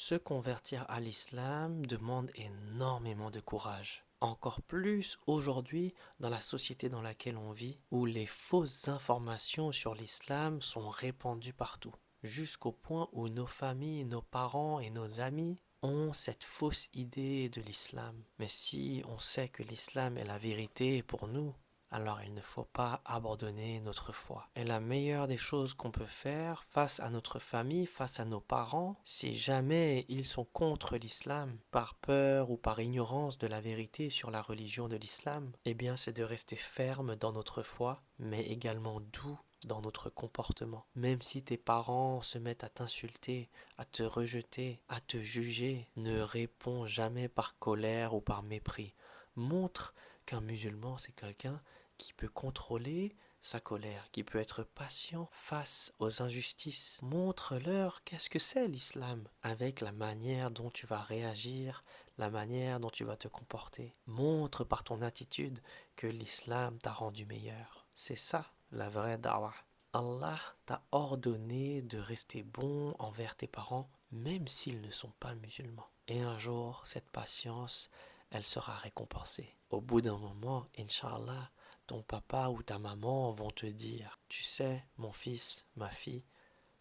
Se convertir à l'islam demande énormément de courage. Encore plus aujourd'hui dans la société dans laquelle on vit, où les fausses informations sur l'islam sont répandues partout, jusqu'au point où nos familles, nos parents et nos amis ont cette fausse idée de l'islam. Mais si on sait que l'islam est la vérité pour nous, alors il ne faut pas abandonner notre foi. Et la meilleure des choses qu'on peut faire face à notre famille, face à nos parents, si jamais ils sont contre l'islam, par peur ou par ignorance de la vérité sur la religion de l'islam, eh bien c'est de rester ferme dans notre foi, mais également doux dans notre comportement. Même si tes parents se mettent à t'insulter, à te rejeter, à te juger, ne réponds jamais par colère ou par mépris. Montre qu'un musulman, c'est quelqu'un qui peut contrôler sa colère, qui peut être patient face aux injustices. Montre-leur qu'est-ce que c'est l'islam, avec la manière dont tu vas réagir, la manière dont tu vas te comporter. Montre par ton attitude que l'islam t'a rendu meilleur. C'est ça la vraie da'wah. Allah t'a ordonné de rester bon envers tes parents, même s'ils ne sont pas musulmans. Et un jour, cette patience, elle sera récompensée. Au bout d'un moment, Inch'Allah, ton papa ou ta maman vont te dire, tu sais, mon fils, ma fille,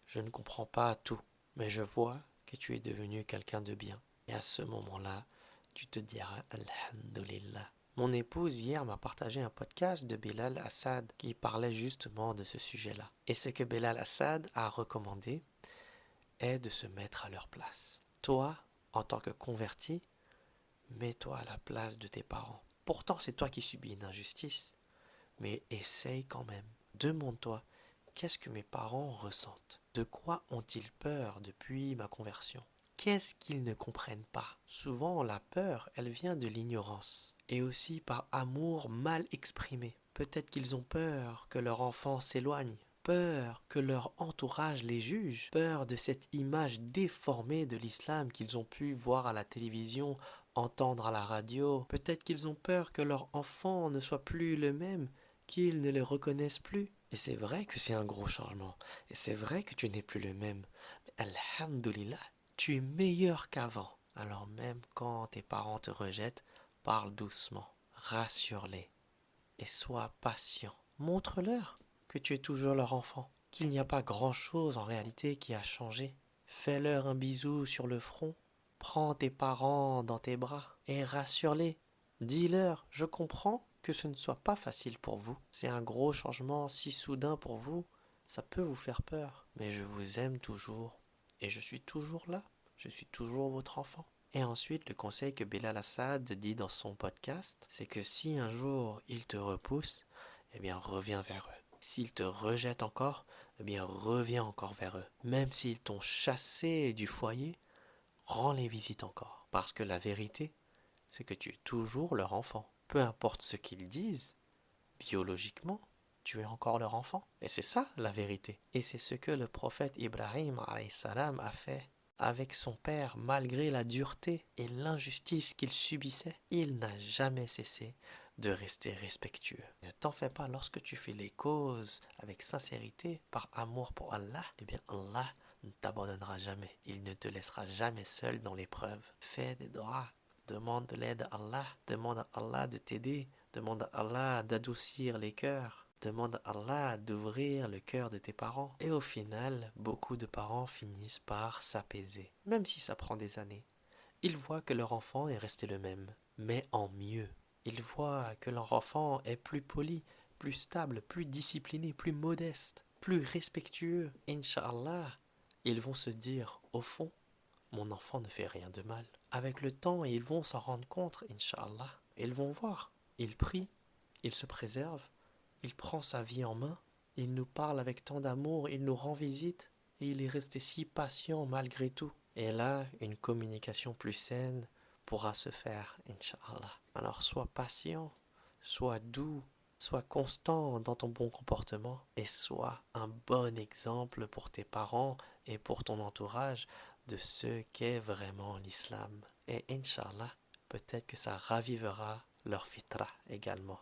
je ne comprends pas tout, mais je vois que tu es devenu quelqu'un de bien. Et à ce moment-là, tu te diras, Alhamdulillah. Mon épouse hier m'a partagé un podcast de Bilal Assad qui parlait justement de ce sujet-là. Et ce que Bilal Assad a recommandé est de se mettre à leur place. Toi, en tant que converti, mets-toi à la place de tes parents. Pourtant, c'est toi qui subis une injustice. Mais essaye quand même. Demande-toi, qu'est-ce que mes parents ressentent? De quoi ont-ils peur depuis ma conversion? Qu'est-ce qu'ils ne comprennent pas? Souvent, la peur, elle vient de l'ignorance et aussi par amour mal exprimé. Peut-être qu'ils ont peur que leur enfant s'éloigne, peur que leur entourage les juge, peur de cette image déformée de l'islam qu'ils ont pu voir à la télévision, entendre à la radio. Peut-être qu'ils ont peur que leur enfant ne soit plus le même, qu'ils ne les reconnaissent plus. Et c'est vrai que c'est un gros changement. Et c'est vrai que tu n'es plus le même. Mais alhamdoulilah, tu es meilleur qu'avant. Alors même quand tes parents te rejettent, parle doucement, rassure-les et sois patient. Montre-leur que tu es toujours leur enfant, qu'il n'y a pas grand-chose en réalité qui a changé. Fais-leur un bisou sur le front, prends tes parents dans tes bras et rassure-les. Dis-leur, je comprends que ce ne soit pas facile pour vous. C'est un gros changement si soudain pour vous, ça peut vous faire peur. Mais je vous aime toujours et je suis toujours là. Je suis toujours votre enfant. Et ensuite, le conseil que Bilal Assad dit dans son podcast, c'est que si un jour ils te repoussent, eh bien reviens vers eux. S'ils te rejettent encore, eh bien reviens encore vers eux. Même s'ils t'ont chassé du foyer, rends-les visite encore. Parce que la vérité, c'est que tu es toujours leur enfant. Peu importe ce qu'ils disent, biologiquement, tu es encore leur enfant. Et c'est ça la vérité. Et c'est ce que le prophète Ibrahim alayhi salam a fait avec son père malgré la dureté et l'injustice qu'il subissait. Il n'a jamais cessé de rester respectueux. Ne t'en fais pas, lorsque tu fais les causes avec sincérité, par amour pour Allah, eh bien Allah ne t'abandonnera jamais. Il ne te laissera jamais seul dans l'épreuve. Fais des doigts. Demande de l'aide à Allah. Demande à Allah de t'aider. Demande à Allah d'adoucir les cœurs. Demande à Allah d'ouvrir le cœur de tes parents. Et au final, beaucoup de parents finissent par s'apaiser. Même si ça prend des années. Ils voient que leur enfant est resté le même, mais en mieux. Ils voient que leur enfant est plus poli, plus stable, plus discipliné, plus modeste, plus respectueux. Inch'Allah, ils vont se dire, au fond, mon enfant ne fait rien de mal. Avec le temps, ils vont s'en rendre compte, Inch'Allah. Ils vont voir. Il prie, il se préserve, il prend sa vie en main, il nous parle avec tant d'amour, il nous rend visite, et il est resté si patient malgré tout. Et là, une communication plus saine pourra se faire, Inch'Allah. Alors sois patient, sois doux, sois constant dans ton bon comportement et sois un bon exemple pour tes parents et pour ton entourage de ce qu'est vraiment l'islam. Et Inch'Allah, peut-être que ça ravivera leur fitra également.